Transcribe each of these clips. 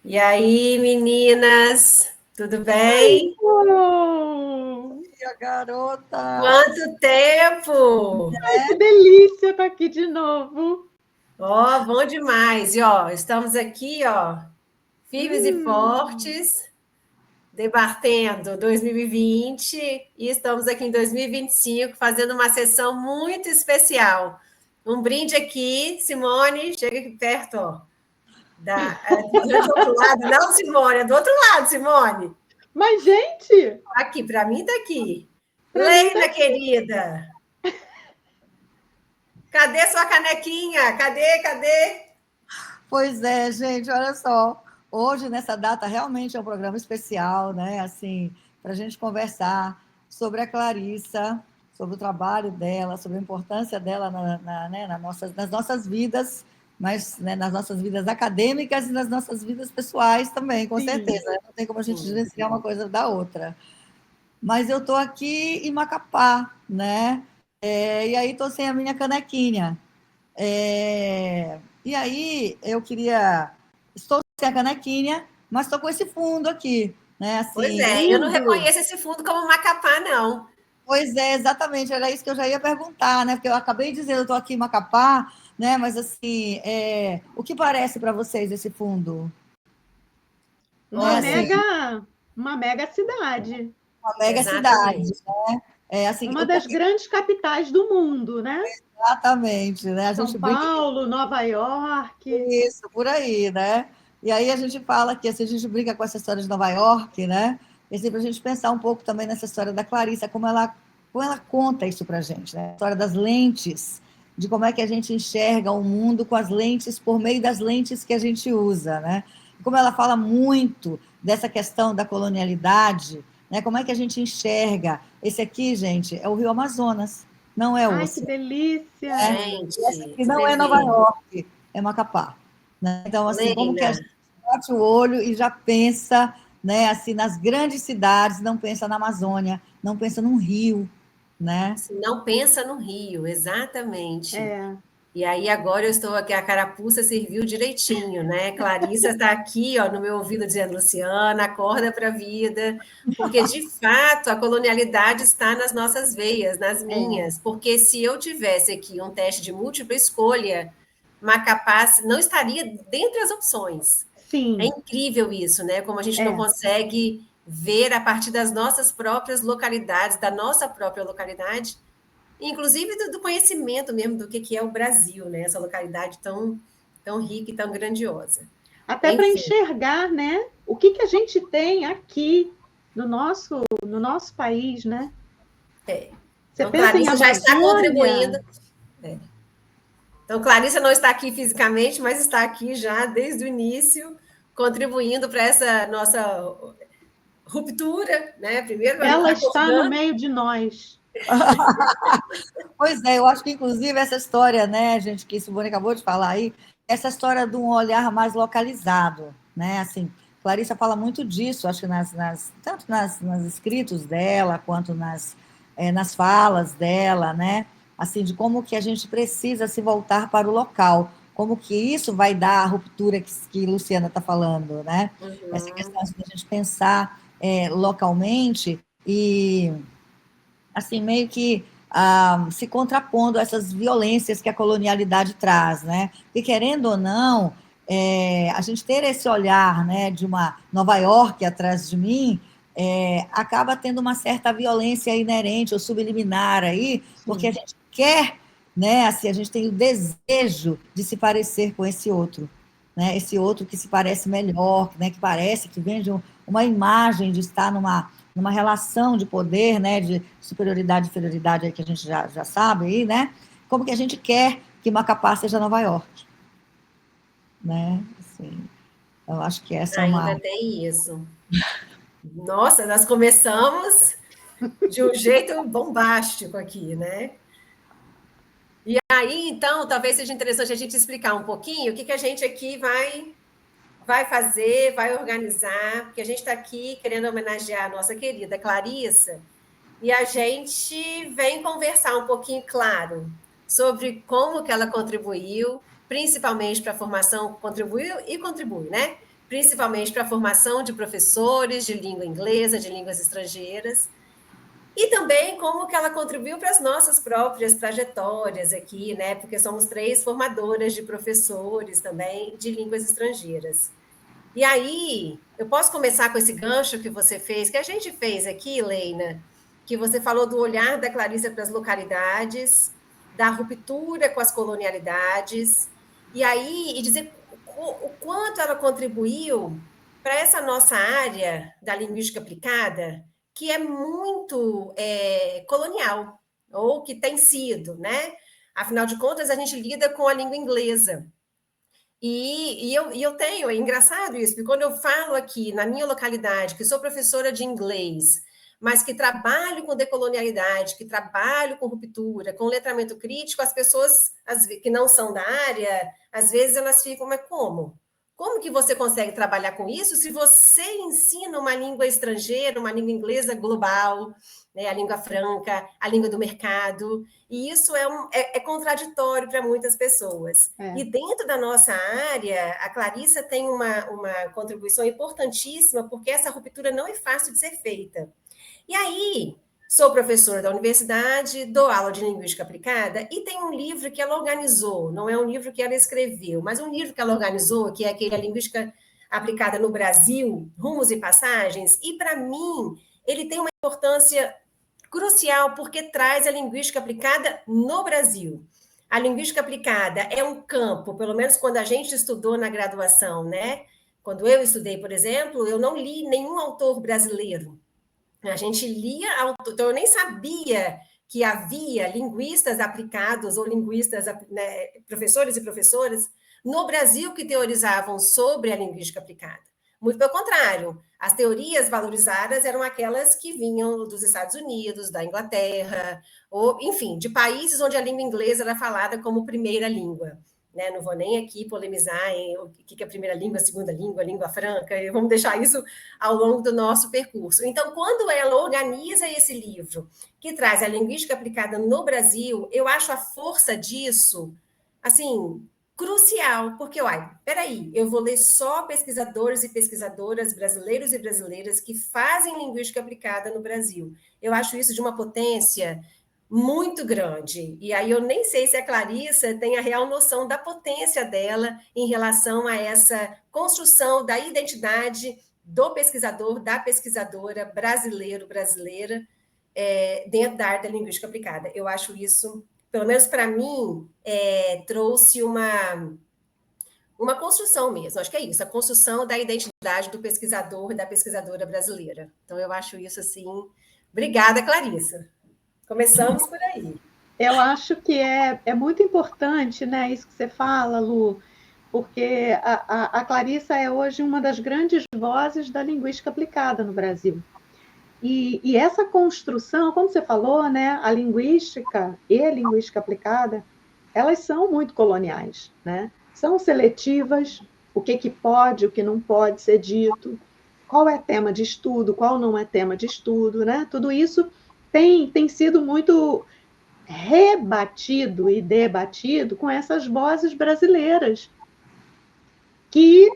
E aí, meninas, tudo bem? Dia, garota! Quanto tempo! Ai, que delícia estar aqui de novo. Ó, bom demais. E ó, estamos aqui, ó, firmes e fortes, debatendo 2020 e estamos aqui em 2025 fazendo uma sessão muito especial. Um brinde aqui, Simone, chega aqui perto, ó. Do outro lado, não, Simone, é do outro lado, Simone. Mas, gente, Aqui, para mim tá aqui. para mim Leila, querida. Cadê sua canequinha? Cadê? Pois é, gente, olha só. Hoje, nessa data, realmente é um programa especial, né? Assim, para a gente conversar sobre a Clarissa, sobre o trabalho dela, sobre a importância dela né, nas nossas vidas, mas né, nas nossas vidas acadêmicas e nas nossas vidas pessoais também, com sim. certeza. Não tem como a gente diferenciar uma coisa da outra. Mas eu estou aqui em Macapá, né? E aí estou sem a minha canequinha. E aí eu queria. Estou sem a canequinha, mas estou com esse fundo aqui, né? Pois Assim, é, eu não Lindo. reconheço esse fundo como Macapá, não. pois é, exatamente, era isso que eu já ia perguntar, né? Porque eu acabei de dizer, eu estou aqui em Macapá, né? Mas assim, o que parece para vocês esse fundo? Né? Uma Assim, mega, uma mega cidade. uma mega cidade, Exatamente. né? Assim, Uma das grandes capitais do mundo, né? exatamente, né? A São gente brinca. Paulo, Nova York. Isso, por aí, né? E aí a gente fala que assim, a gente brinca com essa história de Nova York, né? E assim, para a gente pensar um pouco também nessa história da Clarissa, como ela conta isso para a gente, né? A história das lentes, de como é que a gente enxerga o mundo com as lentes, por meio das lentes que a gente usa, né? E como ela fala muito dessa questão da colonialidade, né? Como é que a gente enxerga? Esse aqui, gente, é o Rio Amazonas, não é o Ai, que oceano. delícia! Gente, E essa aqui não você é Nova vê. York, é Macapá. Né? Então, assim, como que a Leila, gente bate o olho e já pensa, né, assim, nas grandes cidades, não pensa na Amazônia, não pensa num rio, né? se não pensa no Rio, exatamente. É, E aí agora eu estou aqui, a carapuça serviu direitinho, né? Clarissa está aqui, ó, no meu ouvido dizendo, Luciana, acorda para a vida, porque de fato a colonialidade está nas nossas veias, nas é. minhas, porque se eu tivesse aqui um teste de múltipla escolha, Macapá não estaria dentre as opções. É Sim, incrível isso, né? Como a gente não é. consegue ver a partir das nossas próprias localidades, da nossa própria localidade, inclusive do conhecimento mesmo do que é o Brasil, né? Essa localidade tão rica e tão grandiosa. Até para Enfim, enxergar, né? O que a gente tem aqui no nosso país, né? Você então pensa em Clarissa já está contribuindo. Amazônia, Então Clarissa não está aqui fisicamente, mas está aqui já desde o início, contribuindo para essa nossa ruptura, né? Primeiro ela está no acordando. meio de nós. Pois é, eu acho que, inclusive, essa história, né, gente, que Simone acabou de falar aí, essa história de um olhar mais localizado, né, assim, Clarissa fala muito disso, acho que tanto nas escritos dela, quanto nas falas dela, né, assim, de como que a gente precisa se voltar para o local, como que isso vai dar a ruptura que Luciana está falando, né, essa questão assim, de a gente pensar localmente e assim, meio que se contrapondo a essas violências que a colonialidade traz, né? E querendo ou não, a gente ter esse olhar, né, de uma Nova York atrás de mim, acaba tendo uma certa violência inerente ou subliminar aí, porque a Sim. gente quer, né, assim, a gente tem o desejo de se parecer com esse outro, né? Esse outro que se parece melhor, né, que parece que vem de uma imagem de estar numa relação de poder, né, de superioridade e inferioridade aí que a gente já sabe aí, né? Como que a gente quer que Macapá seja Nova York, né? Assim, eu acho que essa é Ainda uma. tem isso. Nossa, nós começamos de um jeito bombástico aqui, né? E aí, então, talvez seja interessante a gente explicar um pouquinho o que a gente aqui vai fazer, vai organizar, porque a gente está aqui querendo homenagear a nossa querida Clarissa, e a gente vem conversar um pouquinho, claro, sobre como que ela contribuiu, principalmente para a formação, contribuiu e contribui, né? principalmente para a formação de professores de língua inglesa, de línguas estrangeiras, e também como que ela contribuiu para as nossas próprias trajetórias aqui, né? Porque somos 3 formadoras de professores também de línguas estrangeiras. E aí, eu posso começar com esse gancho que você fez, que a gente fez aqui, Leina, que você falou do olhar da Clarissa para as localidades, da ruptura com as colonialidades, e aí, e dizer o quanto ela contribuiu para essa nossa área da linguística aplicada, que é muito colonial, ou que tem sido, né? Afinal de contas, a gente lida com a língua inglesa. E eu tenho, é engraçado isso, porque quando eu falo aqui na minha localidade, que sou professora de inglês, mas que trabalho com decolonialidade, que trabalho com ruptura, com letramento crítico, as pessoas que não são da área, às vezes elas ficam, mas como? Como que você consegue trabalhar com isso se você ensina uma língua estrangeira, uma língua inglesa global, né, a língua franca, a língua do mercado? E isso é contraditório para muitas pessoas. E dentro da nossa área, a Clarissa tem uma contribuição importantíssima, porque essa ruptura não é fácil de ser feita. E aí, sou professora da universidade, dou aula de linguística aplicada, e tem um livro que ela organizou, não é um livro que ela escreveu, mas um livro que ela organizou, que é aquele A Linguística Aplicada no Brasil, Rumos e Passagens, e para mim, ele tem uma importância crucial, porque traz a linguística aplicada no Brasil. A linguística aplicada é um campo, pelo menos quando a gente estudou na graduação, né? Quando eu estudei, por exemplo, eu não li nenhum autor brasileiro. A gente lia, então eu nem sabia que havia linguistas aplicados ou linguistas, né, professores e professoras no Brasil que teorizavam sobre a linguística aplicada. Muito pelo contrário, as teorias valorizadas eram aquelas que vinham dos Estados Unidos, da Inglaterra, ou, enfim, de países onde a língua inglesa era falada como primeira língua. Né? Não vou nem aqui polemizar em o que é a primeira língua, a segunda língua, a língua franca, e vamos deixar isso ao longo do nosso percurso. Então, quando ela organiza esse livro, que traz a linguística aplicada no Brasil, eu acho a força disso, assim, crucial, porque, olha, peraí, eu vou ler só pesquisadores e pesquisadoras brasileiros e brasileiras que fazem linguística aplicada no Brasil. Eu acho isso de uma potência muito grande. E aí eu nem sei se a Clarissa tem a real noção da potência dela em relação a essa construção da identidade do pesquisador, da pesquisadora brasileiro, brasileira, dentro da área da linguística aplicada. Eu acho isso, pelo menos para mim, trouxe uma construção mesmo. Acho que é isso, a construção da identidade do pesquisador e da pesquisadora brasileira. Então, eu acho isso assim. Obrigada, Clarissa. Começamos por aí. Eu acho que é muito importante, né, isso que você fala, Lu, porque a Clarissa é hoje uma das grandes vozes da linguística aplicada no Brasil. E essa construção, como você falou, né, a linguística e a linguística aplicada, elas são muito coloniais, né? São seletivas, o que pode, o que não pode ser dito, qual é tema de estudo, qual não é tema de estudo, né? Tudo isso tem sido muito rebatido e debatido com essas vozes brasileiras que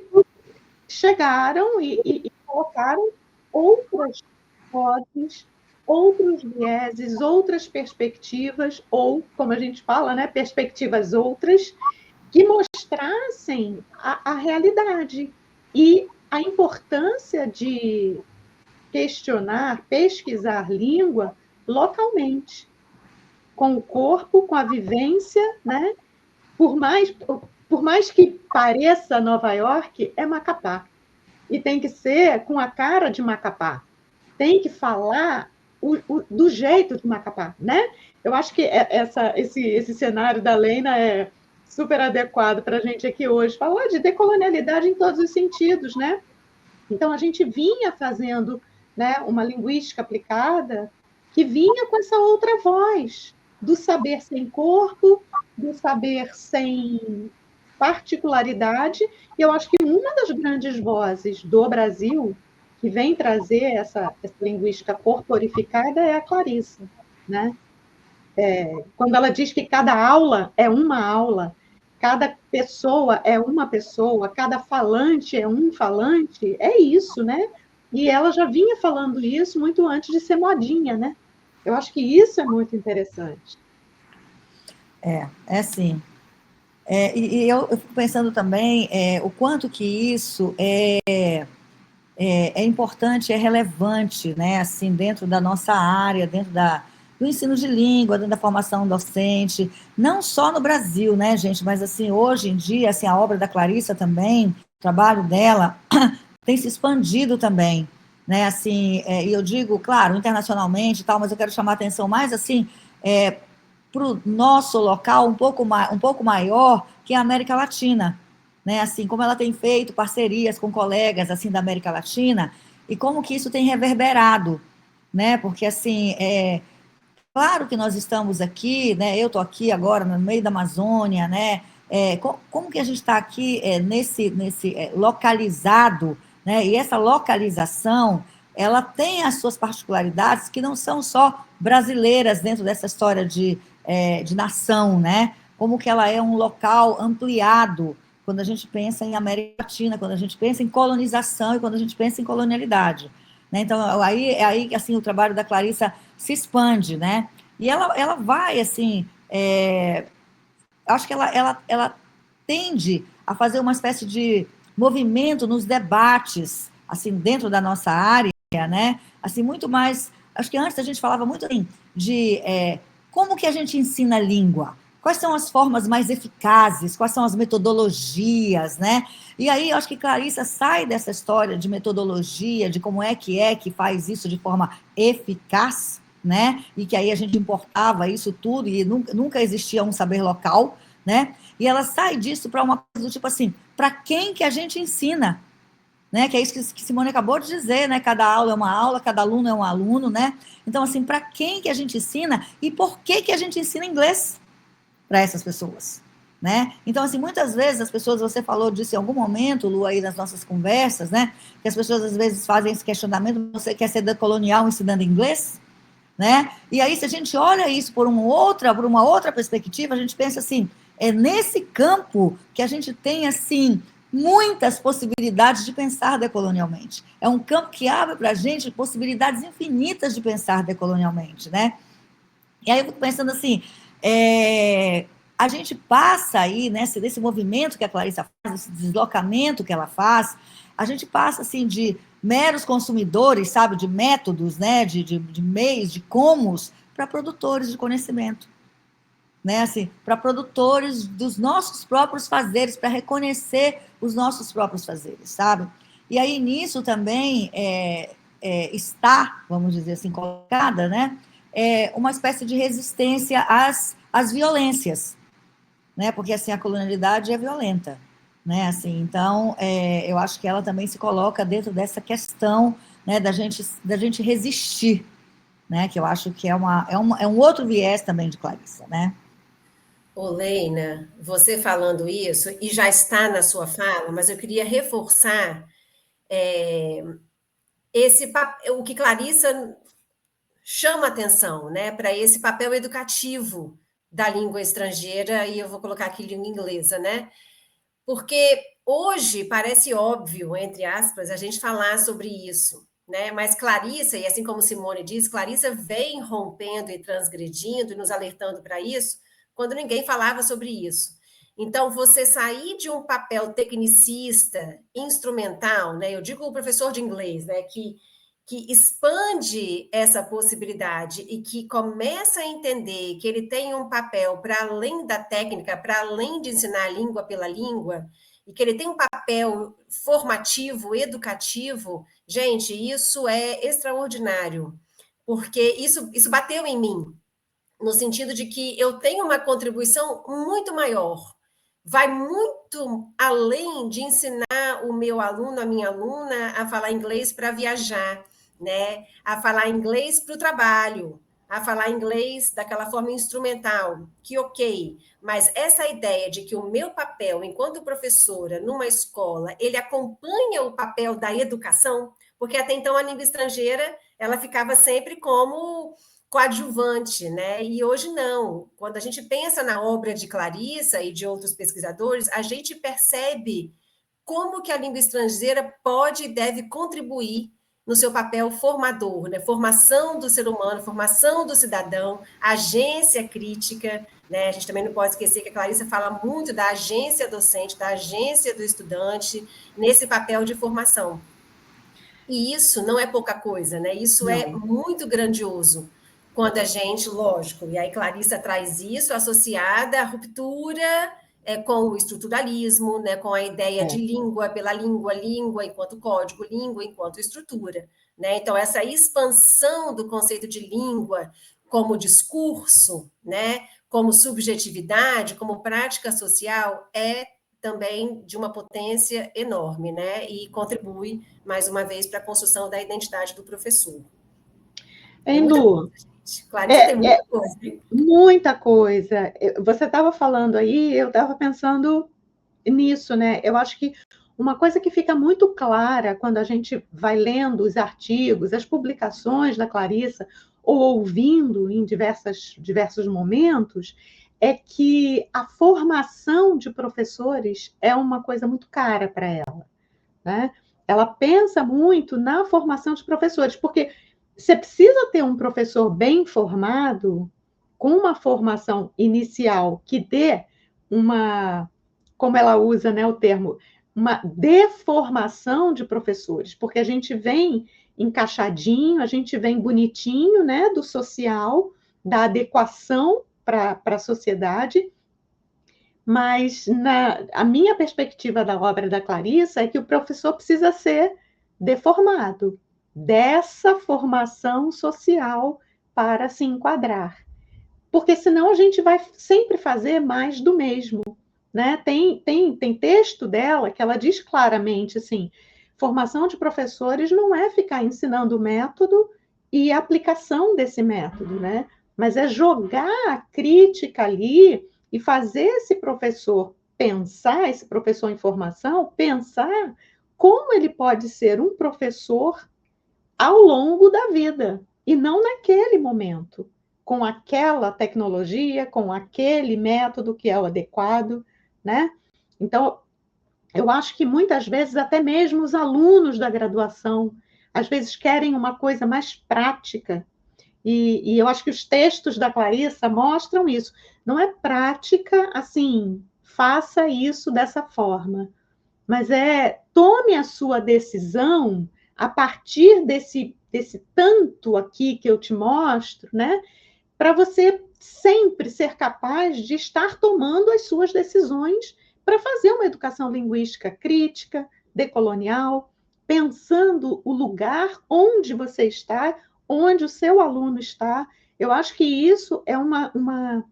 chegaram e colocaram outras vozes, outros vieses, outras perspectivas, ou, como a gente fala, né, perspectivas outras, que mostrassem a realidade e a importância de questionar, pesquisar língua localmente, com o corpo, com a vivência, né? Por mais que pareça Nova York, é Macapá. E tem que ser com a cara de Macapá. Tem que falar do jeito de Macapá, né? Eu acho que esse cenário da Leina é super adequado para a gente aqui hoje. Falar de decolonialidade em todos os sentidos, né? Então, a gente vinha fazendo, né, uma linguística aplicada que vinha com essa outra voz, do saber sem corpo, do saber sem particularidade, e eu acho que uma das grandes vozes do Brasil que vem trazer essa linguística corporificada é a Clarissa, né? Quando ela diz que cada aula é uma aula, cada pessoa é uma pessoa, cada falante é um falante, é isso, né? E ela já vinha falando isso muito antes de ser modinha, né? Eu acho que isso é muito interessante. É sim. E eu fico pensando também o quanto que isso é importante, é relevante, né? Assim, dentro da nossa área, do ensino de língua, dentro da formação docente, não só no Brasil, né, gente? Mas assim, hoje em dia, assim, a obra da Clarissa também, o trabalho dela tem se expandido também, né? Assim, e eu digo, claro, internacionalmente e tal, mas eu quero chamar a atenção mais assim para o nosso local um pouco maior que a América Latina, né? Assim, como ela tem feito parcerias com colegas assim da América Latina e como que isso tem reverberado, né? Porque assim, claro que nós estamos aqui, né? Eu estou aqui agora no meio da Amazônia, né? Como que a gente está aqui nesse localizado, né? E essa localização, ela tem as suas particularidades que não são só brasileiras dentro dessa história de nação, né? Como que ela é um local ampliado quando a gente pensa em América Latina, quando a gente pensa em colonização e quando a gente pensa em colonialidade. Né? Então, aí assim, o trabalho da Clarissa se expande, né? E ela vai, assim, acho que ela tende a fazer uma espécie de movimento nos debates, assim, dentro da nossa área, né? Assim, muito mais, acho que antes a gente falava muito assim, de como que a gente ensina a língua, quais são as formas mais eficazes, quais são as metodologias, né? E aí, eu acho que Clarissa sai dessa história de metodologia, de como é que faz isso de forma eficaz, né? E que aí a gente importava isso tudo e nunca existia um saber local, né? E ela sai disso para uma coisa do tipo assim, para quem que a gente ensina, né? Que é isso que Simone acabou de dizer, né? Cada aula é uma aula, cada aluno é um aluno, né? Então, assim, para quem que a gente ensina e por que que a gente ensina inglês para essas pessoas, né? Então, assim, muitas vezes as pessoas, você falou disso em algum momento, Lu, aí nas nossas conversas, né? Que as pessoas às vezes fazem esse questionamento, você quer ser decolonial ensinando inglês? Né? E aí, se a gente olha isso por uma outra perspectiva, a gente pensa assim, é nesse campo que a gente tem, assim, muitas possibilidades de pensar decolonialmente. É um campo que abre para a gente possibilidades infinitas de pensar decolonialmente, né? E aí eu fico pensando assim, a gente passa aí, né, desse movimento que a Clarissa faz, esse deslocamento que ela faz, a gente passa assim de meros consumidores, sabe, de métodos, né, de meios, de comos, para produtores de conhecimento, né, assim, para produtores dos nossos próprios fazeres, para reconhecer os nossos próprios fazeres, sabe? E aí nisso também está, vamos dizer assim, colocada, né, uma espécie de resistência às violências, né, porque assim a colonialidade é violenta, né, assim, então eu acho que ela também se coloca dentro dessa questão, né, da gente resistir, né, que eu acho que é um outro viés também de Clarissa, né? Ô, Leina, você falando isso, e já está na sua fala, mas eu queria reforçar o que Clarissa chama atenção, né, para esse papel educativo da língua estrangeira, e eu vou colocar aqui língua inglesa, né? Porque hoje parece óbvio, entre aspas, a gente falar sobre isso, né? Mas Clarissa, e assim como Simone diz, Clarissa vem rompendo e transgredindo e nos alertando para isso quando ninguém falava sobre isso. Então, você sair de um papel tecnicista, instrumental, né? Eu digo o professor de inglês, né? Que expande essa possibilidade e que começa a entender que ele tem um papel para além da técnica, para além de ensinar a língua pela língua, e que ele tem um papel formativo, educativo, gente, isso é extraordinário, porque isso bateu em mim, no sentido de que eu tenho uma contribuição muito maior, vai muito além de ensinar o meu aluno, a minha aluna, a falar inglês para viajar, né? A falar inglês para o trabalho, a falar inglês daquela forma instrumental, que ok, mas essa ideia de que o meu papel enquanto professora numa escola, ele acompanha o papel da educação, porque até então a língua estrangeira, ela ficava sempre como coadjuvante, né? E hoje não. Quando a gente pensa na obra de Clarissa e de outros pesquisadores, a gente percebe como que a língua estrangeira pode e deve contribuir no seu papel formador, né? Formação do ser humano, formação do cidadão, agência crítica, né? A gente também não pode esquecer que a Clarissa fala muito da agência docente, da agência do estudante, nesse papel de formação. E isso não é pouca coisa, né? Isso é muito grandioso. Quando a gente, lógico, e aí Clarissa traz isso associada à ruptura com o estruturalismo, né, com a ideia de língua pela língua, língua enquanto código, língua enquanto estrutura. Né? Então, essa expansão do conceito de língua como discurso, né, como subjetividade, como prática social, é também de uma potência enorme, né? E contribui, mais uma vez, para a construção da identidade do professor. Hein, Lu? Clarissa tem muita coisa. Muita coisa. Você estava falando aí, eu estava pensando nisso, né? Eu acho que uma coisa que fica muito clara quando a gente vai lendo os artigos, as publicações da Clarissa, ou ouvindo em diversos momentos, é que a formação de professores é uma coisa muito cara para ela, né? Ela pensa muito na formação de professores, porque você precisa ter um professor bem formado, com uma formação inicial que dê uma, como ela usa, né, o termo, uma deformação de professores, porque a gente vem encaixadinho, a gente vem bonitinho, né, do social, da adequação para a sociedade, mas a minha perspectiva da obra da Clarissa é que o professor precisa ser deformado dessa formação social para se enquadrar. Porque senão a gente vai sempre fazer mais do mesmo. Né? Tem texto dela que ela diz claramente assim, formação de professores não é ficar ensinando o método e a aplicação desse método, né? Mas é jogar a crítica ali e fazer esse professor pensar, esse professor em formação, pensar como ele pode ser um professor ao longo da vida, e não naquele momento, com aquela tecnologia, com aquele método que é o adequado, né? Então, eu acho que muitas vezes até mesmo os alunos da graduação, às vezes querem uma coisa mais prática, e eu acho que os textos da Clarissa mostram isso. Não é prática, assim, faça isso dessa forma, mas tome a sua decisão a partir desse tanto aqui que eu te mostro, né? Para você sempre ser capaz de estar tomando as suas decisões para fazer uma educação linguística crítica, decolonial, pensando o lugar onde você está, onde o seu aluno está. Eu acho que isso é uma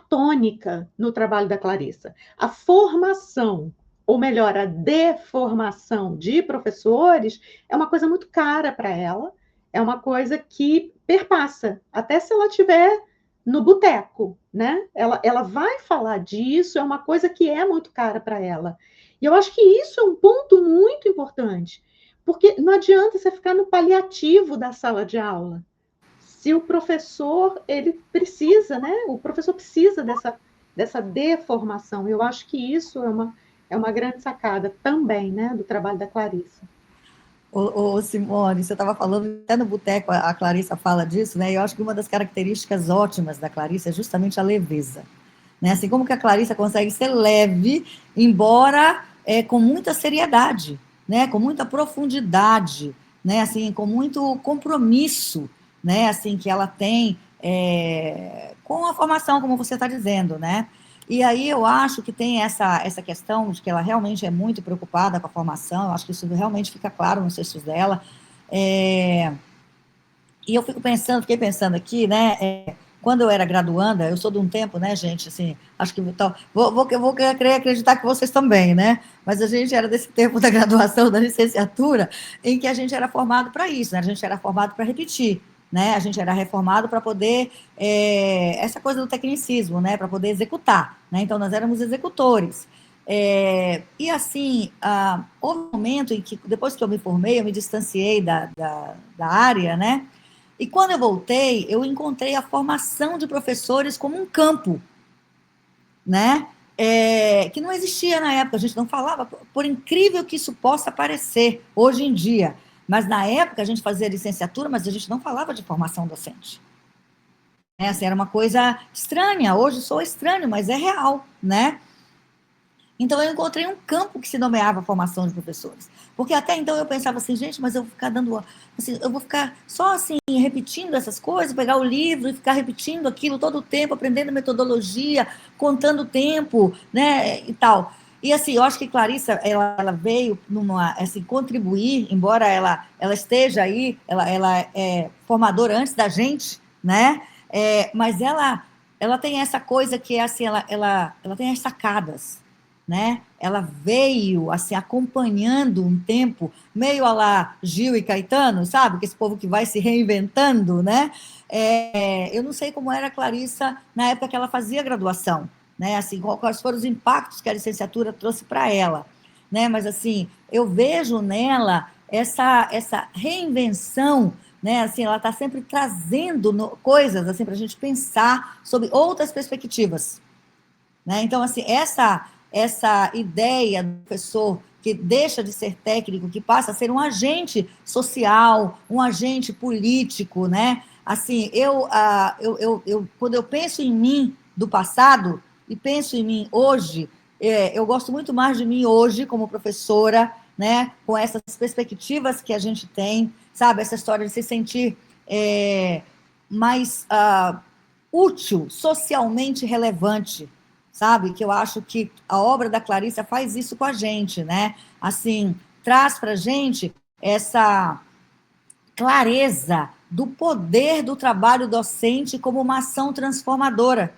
tônica no trabalho da Clarissa. A formação, ou melhor, a deformação de professores é uma coisa muito cara para ela, é uma coisa que perpassa, até se ela estiver no boteco, né? Ela vai falar disso, é uma coisa que é muito cara para ela. E eu acho que isso é um ponto muito importante, porque não adianta você ficar no paliativo da sala de aula. Se o professor, ele precisa, né? O professor precisa dessa deformação. Eu acho que isso é uma grande sacada também, né, do trabalho da Clarissa. Ô, Simone, você estava falando, até no boteco a Clarissa fala disso, né? E eu acho que uma das características ótimas da Clarissa é justamente a leveza. Né? Assim como que a Clarissa consegue ser leve, embora com muita seriedade, né? Com muita profundidade, né? Assim, com muito compromisso, né? Assim, que ela tem com a formação, como você está dizendo, né? E aí eu acho que tem essa questão de que ela realmente é muito preocupada com a formação, eu acho que isso realmente fica claro nos textos dela. E eu fiquei pensando aqui, né? Quando eu era graduanda, eu sou de um tempo, né, gente, assim, acho que vou querer acreditar que vocês também, né? Mas a gente era desse tempo da graduação, da licenciatura, em que a gente era formado para isso, né? A gente era formado para repetir. Né? A gente era reformado para poder, essa coisa do tecnicismo, né? Para poder executar, né? Então, nós éramos executores. E assim, houve um momento em que, depois que eu me formei, eu me distanciei da área, né? E quando eu voltei, eu encontrei a formação de professores como um campo, né? Que não existia na época, a gente não falava, por incrível que isso possa parecer hoje em dia, mas na época a gente fazia licenciatura, mas a gente não falava de formação docente. Assim, era uma coisa estranha, hoje sou estranho, mas é real, né? Então, eu encontrei um campo que se nomeava formação de professores. Porque até então eu pensava assim, gente, mas eu vou ficar dando... Assim, eu vou ficar só assim, repetindo essas coisas, pegar o livro e ficar repetindo aquilo todo o tempo, aprendendo metodologia, contando o tempo, né, e tal. E assim, eu acho que Clarissa, ela veio assim, contribuir, embora ela esteja aí, ela é formadora antes da gente, né? Mas ela tem essa coisa que é assim, ela tem as sacadas, né? Ela veio assim acompanhando um tempo meio a lá Gil e Caetano, sabe? Que esse povo que vai se reinventando, né? Eu não sei como era a Clarissa na época que ela fazia graduação, né? Assim, quais foram os impactos que a licenciatura trouxe para ela, né? Mas assim, eu vejo nela essa reinvenção, né? Assim, ela está sempre trazendo coisas assim para a gente pensar sobre outras perspectivas, né? Então, assim, essa ideia do professor que deixa de ser técnico, que passa a ser um agente social, um agente político, né? Assim, quando eu penso em mim do passado e penso em mim hoje, eu gosto muito mais de mim hoje como professora, né? Com essas perspectivas que a gente tem, sabe? Essa história de se sentir mais útil, socialmente relevante, sabe? Que eu acho que a obra da Clarissa faz isso com a gente, né? Assim, traz para a gente essa clareza do poder do trabalho docente como uma ação transformadora,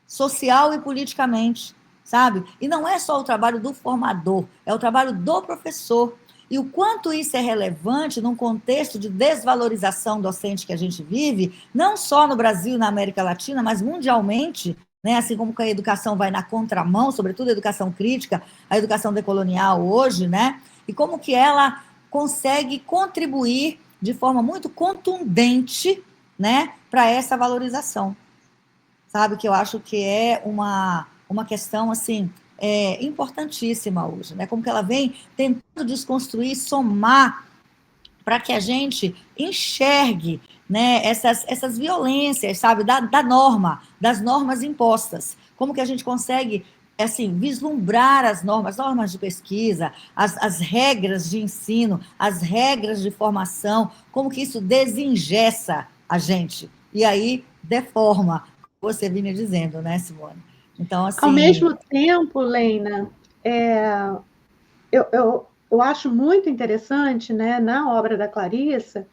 social e politicamente, sabe? E não é só o trabalho do formador, é o trabalho do professor. E o quanto isso é relevante num contexto de desvalorização docente que a gente vive, não só no Brasil e na América Latina, mas mundialmente, né? Assim como que a educação vai na contramão, sobretudo a educação crítica, a educação decolonial hoje, né? E como que ela consegue contribuir de forma muito contundente, né, para essa valorização, sabe? Que eu acho que é uma questão, assim, importantíssima hoje, né? Como que ela vem tentando desconstruir, somar, para que a gente enxergue, né, essas violências, sabe, da norma, das normas impostas. Como que a gente consegue, assim, vislumbrar as normas de pesquisa, as regras de ensino, as regras de formação, como que isso desengessa a gente, e aí deforma, como você vinha dizendo, né, Simone? Então, Ao assim... mesmo tempo, Leina, eu acho muito interessante, né, na obra da Clarissa,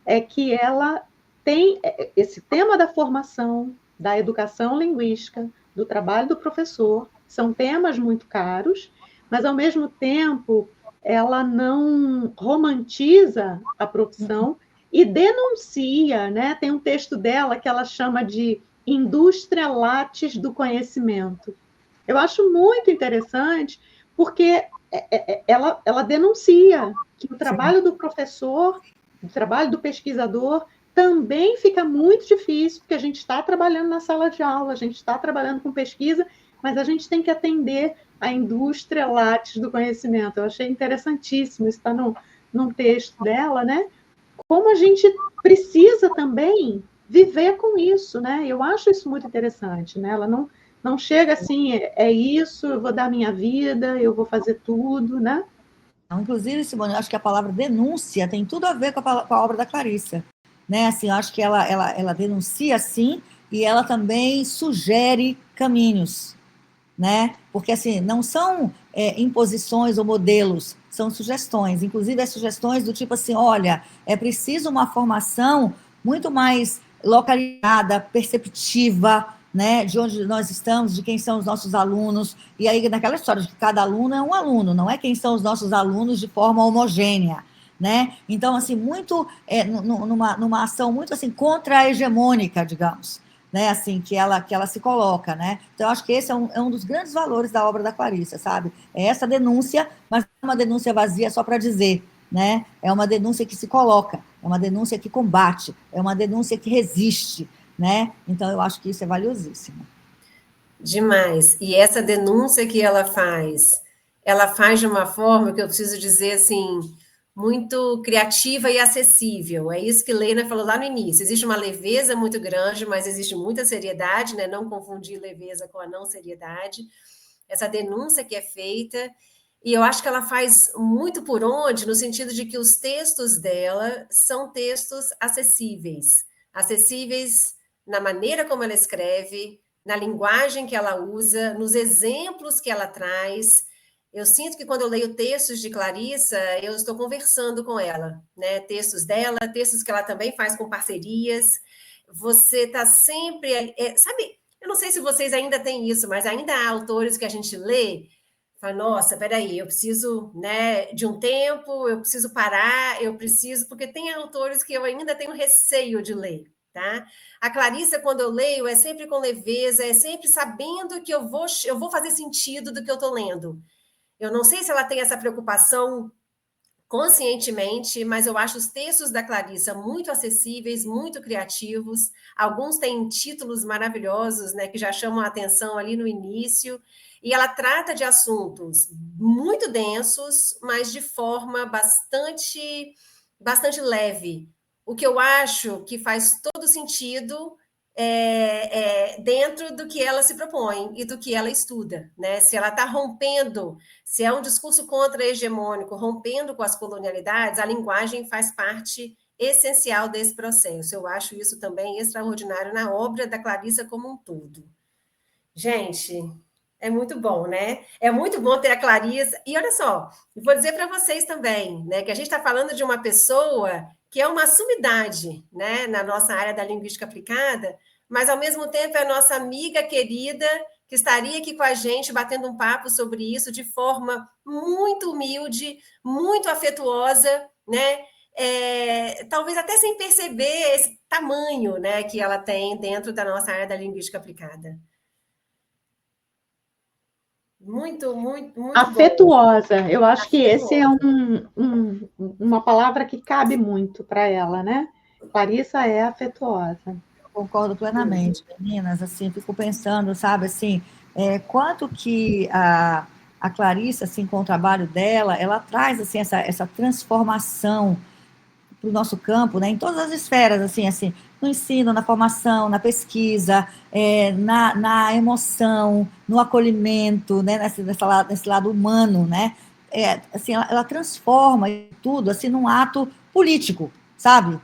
é que ela tem esse tema da formação, da educação linguística, do trabalho do professor, são temas muito caros, mas, ao mesmo tempo, ela não romantiza a profissão e denuncia, né? Tem um texto dela que ela chama de indústria látis do conhecimento. Eu acho muito interessante, porque ela denuncia que o trabalho do professor, o trabalho do pesquisador, também fica muito difícil, porque a gente está trabalhando na sala de aula, a gente está trabalhando com pesquisa, mas a gente tem que atender a indústria látis do conhecimento. Eu achei interessantíssimo, isso está num texto dela, né? Como a gente precisa também viver com isso, né? Eu acho isso muito interessante, né? Ela não chega assim, é isso, eu vou dar minha vida, eu vou fazer tudo, né? Inclusive, Simone, eu acho que a palavra denúncia tem tudo a ver com a obra da Clarissa, né? Assim, eu acho que ela denuncia, sim, e ela também sugere caminhos, né? Porque, assim, não são imposições ou modelos, são sugestões. Inclusive, as sugestões do tipo assim, olha, é preciso uma formação muito mais localizada, perceptiva, né, de onde nós estamos, de quem são os nossos alunos, e aí naquela história de que cada aluno é um aluno, não é quem são os nossos alunos de forma homogênea, né? Então, assim, muito, numa ação muito, assim, contra-hegemônica, digamos, né, assim, que ela se coloca, né? Então, eu acho que esse é um dos grandes valores da obra da Clarissa, sabe? É essa denúncia, mas não é uma denúncia vazia só para dizer, né? É uma denúncia que se coloca, é uma denúncia que combate, é uma denúncia que resiste, né? Então, eu acho que isso é valiosíssimo. Demais. E essa denúncia que ela faz de uma forma que eu preciso dizer assim, muito criativa e acessível. É isso que Leila falou lá no início. Existe uma leveza muito grande, mas existe muita seriedade, né? Não confundir leveza com a não seriedade. Essa denúncia que é feita, e eu acho que ela faz muito por onde, no sentido de que os textos dela são textos acessíveis. Acessíveis na maneira como ela escreve, na linguagem que ela usa, nos exemplos que ela traz. Eu sinto que quando eu leio textos de Clarissa, eu estou conversando com ela, né? Textos dela, textos que ela também faz com parcerias. Você está sempre, sabe? Eu não sei se vocês ainda têm isso, mas ainda há autores que a gente lê, fala, nossa, peraí, eu preciso, né, de um tempo, eu preciso parar, eu preciso, porque tem autores que eu ainda tenho receio de ler. Tá? A Clarissa, quando eu leio, é sempre com leveza, é sempre sabendo que eu vou fazer sentido do que eu estou lendo. Eu não sei se ela tem essa preocupação conscientemente, mas eu acho os textos da Clarissa muito acessíveis, muito criativos. Alguns têm títulos maravilhosos, né, que já chamam a atenção ali no início. E ela trata de assuntos muito densos, mas de forma bastante leve. O que eu acho que faz todo sentido dentro do que ela se propõe e do que ela estuda, né? Se ela está rompendo, se é um discurso contra-hegemônico, rompendo com as colonialidades, a linguagem faz parte essencial desse processo. Eu acho isso também extraordinário na obra da Clarissa como um todo. Gente, é muito bom, né? É muito bom ter a Clarissa. E olha só, vou dizer para vocês também, né, que a gente está falando de uma pessoa que é uma sumidade, né, na nossa área da linguística aplicada, mas ao mesmo tempo é a nossa amiga querida que estaria aqui com a gente batendo um papo sobre isso de forma muito humilde, muito afetuosa, né? Talvez até sem perceber esse tamanho, né, que ela tem dentro da nossa área da linguística aplicada. Muito, muito, muito afetuosa. Bom. Eu acho Afetuosa. que esse é uma palavra que cabe muito para ela, né? Clarissa é afetuosa. Concordo plenamente, meninas, assim, fico pensando, sabe, assim, quanto que a Clarissa, assim, com o trabalho dela, ela traz, assim, essa transformação para o nosso campo, né, em todas as esferas, assim, no ensino, na formação, na pesquisa, na emoção, no acolhimento, né, nesse lado humano, né, assim, ela transforma tudo, assim, num ato político, sabe,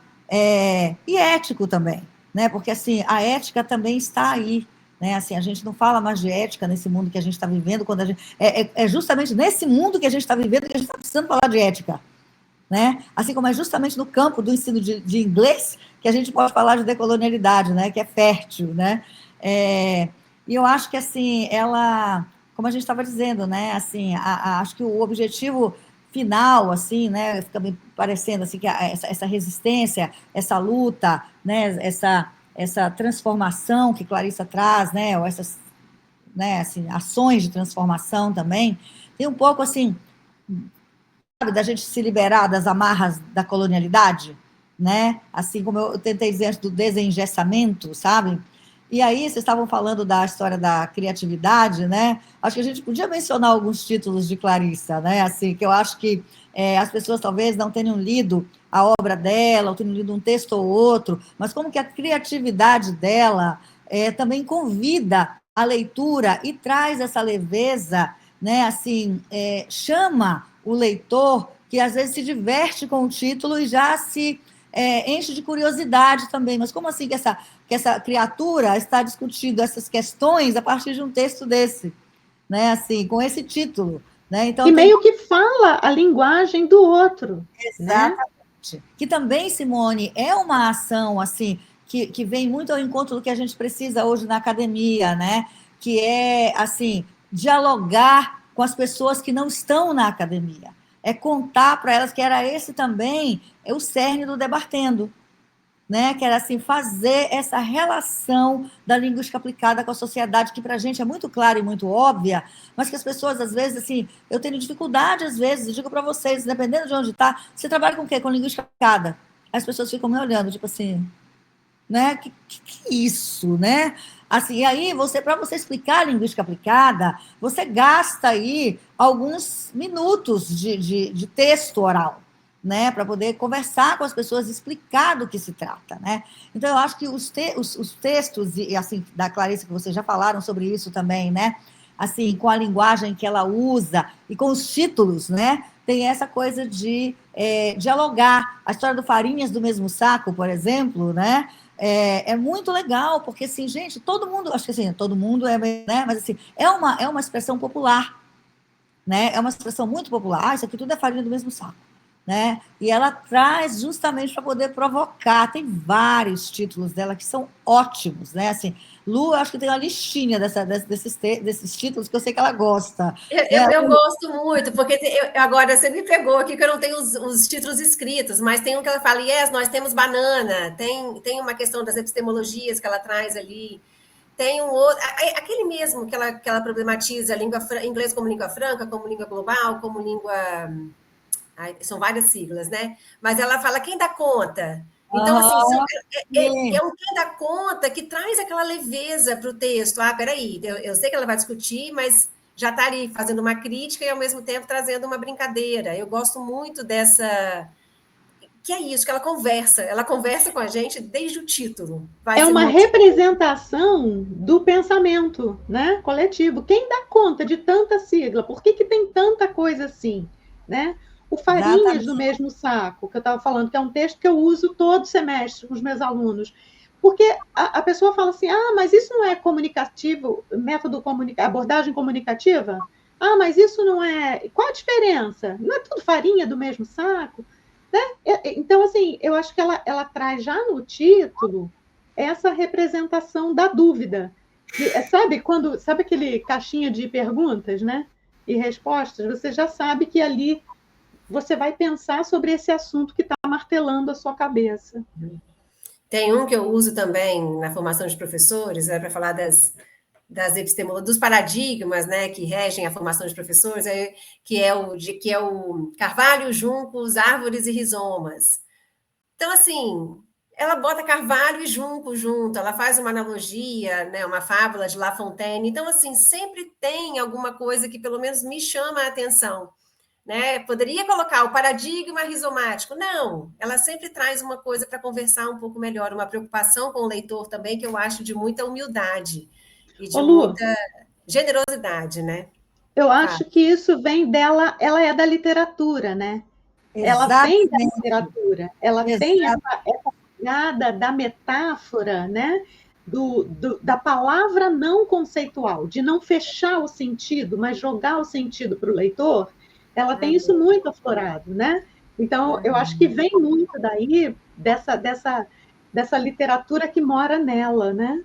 e ético também, né, porque, assim, a ética também está aí, né, assim, a gente não fala mais de ética nesse mundo que a gente está vivendo, quando a gente, é justamente nesse mundo que a gente está vivendo que a gente está precisando falar de ética, né? Assim como é justamente no campo do ensino de inglês que a gente pode falar de decolonialidade, né? Que é fértil, né? E eu acho que, assim, ela, como a gente estava dizendo, né? Assim, acho que o objetivo final, assim, né? Fica me parecendo, assim, que essa resistência, essa luta, né? Essa transformação que Clarissa traz, né? Ou essas, né? Assim, ações de transformação também, tem um pouco, assim, sabe, da gente se liberar das amarras da colonialidade, né? Assim como eu tentei dizer antes do desengessamento, sabe? E aí, vocês estavam falando da história da criatividade, né? Acho que a gente podia mencionar alguns títulos de Clarissa, né? Assim, que eu acho que as pessoas talvez não tenham lido a obra dela, ou tenham lido um texto ou outro, mas como que a criatividade dela também convida a leitura e traz essa leveza, né? Assim, chama o leitor que às vezes se diverte com o título e já se enche de curiosidade também. Mas como assim que essa criatura está discutindo essas questões a partir de um texto desse, né? Assim, com esse título, né? Então, e meio que fala a linguagem do outro. Exatamente. Né? Que também, Simone, é uma ação assim que vem muito ao encontro do que a gente precisa hoje na academia, né? Que é assim dialogar com as pessoas que não estão na academia, é contar para elas que era esse também o cerne do Debatendo, né? Que era assim, fazer essa relação da linguística aplicada com a sociedade, que para a gente é muito clara e muito óbvia, mas que as pessoas, às vezes, assim, eu tenho dificuldade, às vezes, eu digo para vocês, dependendo de onde está, você trabalha com o quê? Com linguística aplicada. As pessoas ficam me olhando, tipo assim, né? Que é isso, né? Assim, e aí, para você explicar a linguística aplicada, você gasta aí alguns minutos de texto oral, né? Para poder conversar com as pessoas, explicar do que se trata, né? Então, eu acho que os textos, e assim, da Clarice, que vocês já falaram sobre isso também, né? Assim, com a linguagem que ela usa e com os títulos, né? Tem essa coisa de dialogar. A história do Farinhas do Mesmo Saco, por exemplo, né? É muito legal, porque, assim, gente, todo mundo, acho que assim, todo mundo né? Mas, assim, é uma expressão popular, né? É uma expressão muito popular. Ah, isso aqui tudo é farinha do mesmo saco, né? E ela traz justamente para poder provocar. Tem vários títulos dela que são ótimos, né? Assim, Lu, eu acho que tem uma listinha desses títulos que eu sei que ela gosta. Eu gosto muito, porque agora você me pegou aqui que eu não tenho os títulos escritos, mas tem um que ela fala, yes, nós temos banana, tem uma questão das epistemologias que ela traz ali, tem um outro, aquele mesmo que ela problematiza inglês como língua franca, como língua global, como língua. São várias siglas, né? Mas ela fala quem dá conta. Então, assim, é um quem dá conta que traz aquela leveza para o texto. Ah, peraí, eu sei que ela vai discutir, mas já está ali fazendo uma crítica e, ao mesmo tempo, trazendo uma brincadeira. Eu gosto muito dessa... Que é isso, que ela conversa com a gente desde o título. É uma representação do pensamento, né, coletivo. Quem dá conta de tanta sigla? Por que tem tanta coisa assim, né? O Farinhas do Mesmo Saco, que eu estava falando, que é um texto que eu uso todo semestre com os meus alunos. Porque a pessoa fala assim, mas isso não é comunicativo, abordagem comunicativa? Ah, mas isso não é... Qual a diferença? Não é tudo farinha do mesmo saco? Né? Então, assim, eu acho que ela traz já no título essa representação da dúvida. Sabe aquele caixinha de perguntas, né? E respostas? Você já sabe que ali você vai pensar sobre esse assunto que está martelando a sua cabeça. Tem um que eu uso também na formação de professores, para falar dos paradigmas, né, que regem a formação de professores, que é o carvalho, juncos, árvores e rizomas. Então, assim, ela bota carvalho e junco junto, ela faz uma analogia, né, uma fábula de La Fontaine. Então, assim, sempre tem alguma coisa que pelo menos me chama a atenção. Né? Poderia colocar o paradigma rizomático. Não, ela sempre traz uma coisa para conversar um pouco melhor, uma preocupação com o leitor também, que eu acho de muita humildade e de muita generosidade, né? Eu acho que isso vem dela, ela é da literatura, né? Exatamente. Ela vem da literatura, ela tem essa pegada da metáfora, né? Da palavra não conceitual, de não fechar o sentido, mas jogar o sentido para o leitor. Ela tem isso muito aflorado, né? Então, eu acho que vem muito daí, dessa literatura que mora nela, né?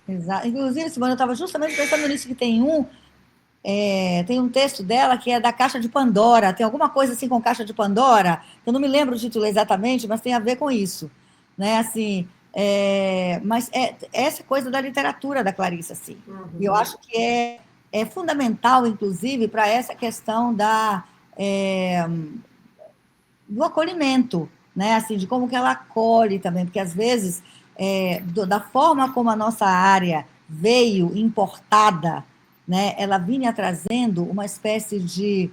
Exato. Inclusive, Simone, eu estava justamente pensando nisso, que tem um texto dela que é da Caixa de Pandora, tem alguma coisa assim com Caixa de Pandora, eu não me lembro o título exatamente, mas tem a ver com isso, né? Assim, mas essa coisa da literatura da Clarice, assim. E eu acho que é fundamental, inclusive, para essa questão do acolhimento, né? Assim, de como que ela acolhe também, porque às vezes, da forma como a nossa área veio importada, né? Ela vinha trazendo uma espécie de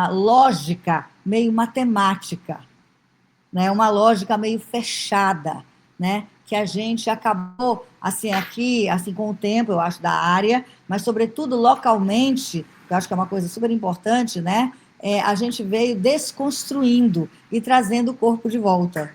lógica meio matemática, né? Uma lógica meio fechada, né? Que a gente acabou, assim, aqui, assim, com o tempo, eu acho, da área, mas, sobretudo, localmente, que eu acho que é uma coisa super importante, né? A gente veio desconstruindo e trazendo o corpo de volta,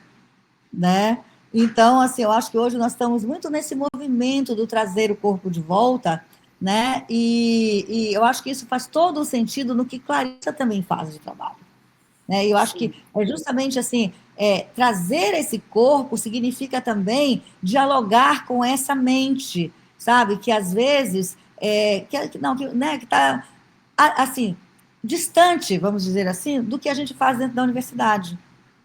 né? Então, assim, eu acho que hoje nós estamos muito nesse movimento do trazer o corpo de volta, né? E eu acho que isso faz todo o sentido no que Clarissa também faz de trabalho. Né? E eu acho que é justamente assim, trazer esse corpo significa também dialogar com essa mente, sabe? Que às vezes que está assim, distante, vamos dizer assim, do que a gente faz dentro da universidade.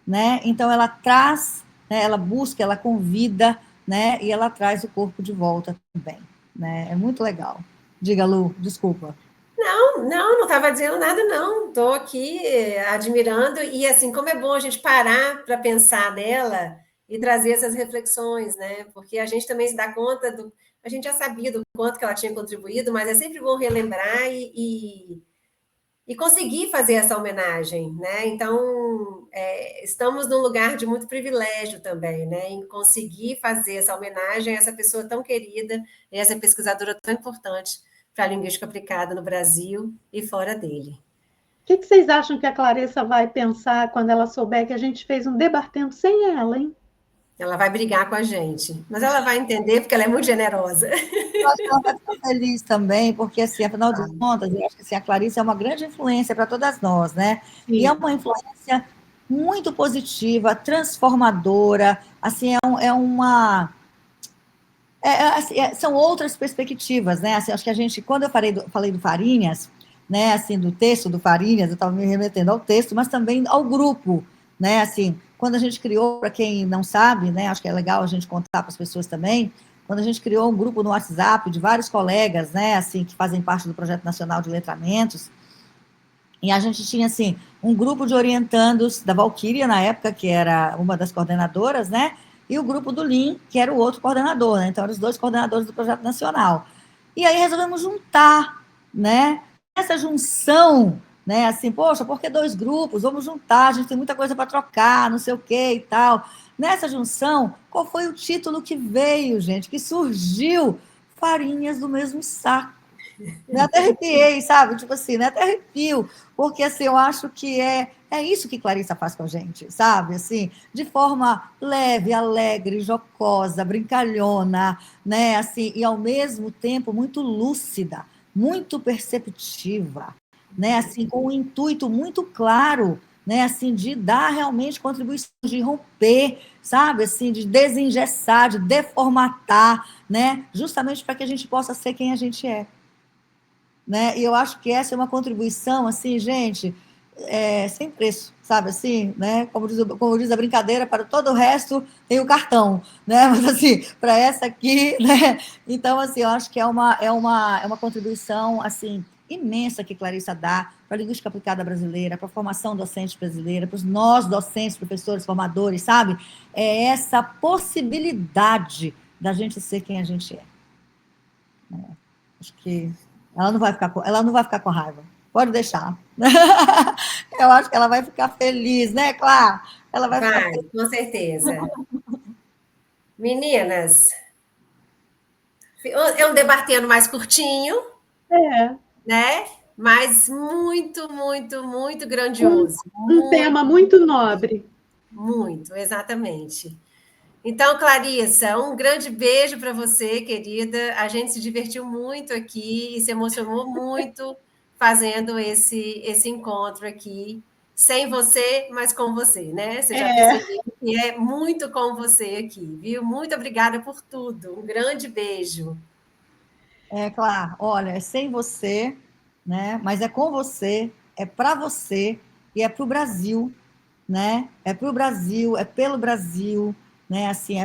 Né? Então, ela traz né? Ela busca, ela convida, né? E ela traz o corpo de volta também, né? É muito legal. Diga, Lu, desculpa. Não estava dizendo nada, não. Estou aqui admirando, e assim, como é bom a gente parar para pensar nela e trazer essas reflexões, né? Porque a gente também se dá conta do. A gente já sabia do quanto que ela tinha contribuído, mas é sempre bom relembrar e conseguir fazer essa homenagem, né? Então, estamos num lugar de muito privilégio também, né? Em conseguir fazer essa homenagem a essa pessoa tão querida, e essa pesquisadora tão importante para a linguística aplicada no Brasil e fora dele. O que vocês acham que a Clarissa vai pensar quando ela souber que a gente fez um debatendo sem ela, hein? Ela vai brigar com a gente, mas ela vai entender porque ela é muito generosa. Eu acho que ela vai ficar feliz também, porque, assim, afinal de contas, eu acho que assim, a Clarice é uma grande influência para todas nós, né? Sim. E é uma influência muito positiva, transformadora, assim, são outras perspectivas, né? Assim, acho que a gente, quando eu falei do Farinhas, né, assim, do texto do Farinhas, eu estava me remetendo ao texto, mas também ao grupo, né? Assim, quando a gente criou, para quem não sabe, né, acho que é legal a gente contar para as pessoas também, quando a gente criou um grupo no WhatsApp de vários colegas, né, assim, que fazem parte do Projeto Nacional de Letramentos, e a gente tinha, assim, um grupo de orientandos da Valquíria, na época, que era uma das coordenadoras, né? E o grupo do Lean, que era o outro coordenador, né? Então, eram os dois coordenadores do projeto nacional. E aí resolvemos juntar, né? Essa junção, né? Assim, poxa, por que dois grupos? Vamos juntar, a gente tem muita coisa para trocar, não sei o quê e tal. Nessa junção, qual foi o título que veio, gente? Que surgiu? Farinhas do mesmo saco. Me até arrepiei, sabe? Tipo assim, né? Até arrepio, porque assim, eu acho que é isso que Clarissa faz com a gente, sabe? Assim, de forma leve, alegre, jocosa, brincalhona, né? Assim, e ao mesmo tempo muito lúcida, muito perceptiva, né? Assim, com um intuito muito claro, né? Assim, de dar realmente contribuições, de romper, sabe? Assim, de desengessar, de deformatar, né? Justamente para que a gente possa ser quem a gente é. Né? E eu acho que essa é uma contribuição, assim, gente, sem preço, sabe assim, né? Como diz a brincadeira, para todo o resto tem o cartão, né? Mas assim, para essa aqui, né? Então, assim, eu acho que é uma contribuição, assim, imensa que Clarissa dá para a linguística aplicada brasileira, para a formação docente brasileira, para os nós docentes, professores, formadores, sabe? É essa possibilidade da gente ser quem a gente é. Acho que ela não vai ficar com raiva. Pode deixar. Eu acho que ela vai ficar feliz, né, Clara? Ela vai ficar Vai, feliz. com certeza. Meninas, é um debatendo mais curtinho, É. né? Mas muito, muito, muito Um, grandioso. um tema muito nobre. Muito, exatamente. Então, Clarissa, um grande beijo para você, querida. A gente se divertiu muito aqui e se emocionou muito fazendo esse encontro aqui, sem você, mas com você, né? Você já percebeu que é muito com você aqui, viu? Muito obrigada por tudo. Um grande beijo. Clara, olha, é sem você, né? Mas é com você, é para você e é para o Brasil, né? É para o Brasil, é pelo Brasil, né? Assim,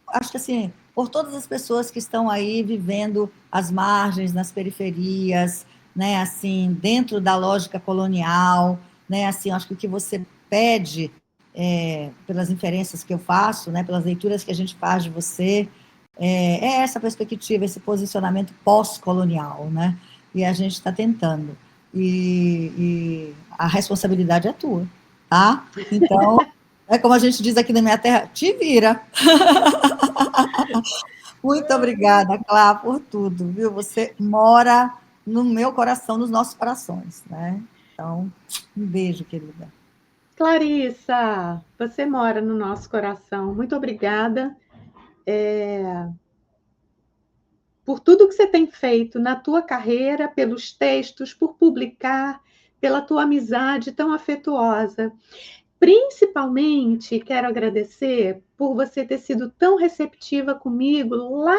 acho que assim, por todas as pessoas que estão aí vivendo às margens, nas periferias, né? Assim, dentro da lógica colonial, né? Assim, acho que o que você pede, pelas inferências que eu faço, né? Pelas leituras que a gente faz de você, é essa perspectiva, esse posicionamento pós-colonial, né? E a gente está tentando. E a responsabilidade é tua, tá? Então, como a gente diz aqui na minha terra, te vira. Muito obrigada, Clá, por tudo, viu? Você mora no meu coração, nos nossos corações, né? Então, um beijo, querida. Clarissa, você mora no nosso coração. Muito obrigada por tudo que você tem feito na tua carreira, pelos textos, por publicar, pela tua amizade tão afetuosa. Principalmente, quero agradecer por você ter sido tão receptiva comigo lá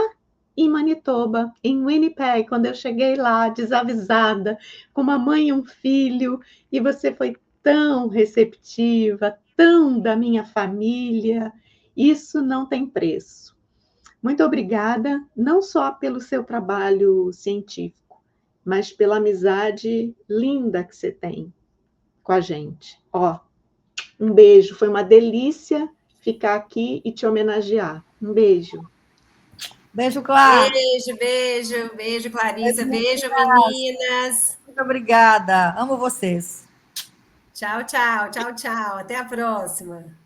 em Manitoba, em Winnipeg, quando eu cheguei lá, desavisada, com uma mãe e um filho, e você foi tão receptiva, tão da minha família, isso não tem preço. Muito obrigada, não só pelo seu trabalho científico, mas pela amizade linda que você tem com a gente. Ó, um beijo, foi uma delícia ficar aqui e te homenagear. Um beijo. Beijo, Clara. Beijo, beijo, beijo, Clarissa. Beijo, meninas. Muito obrigada. Amo vocês. Tchau, tchau, tchau, tchau. Até a próxima.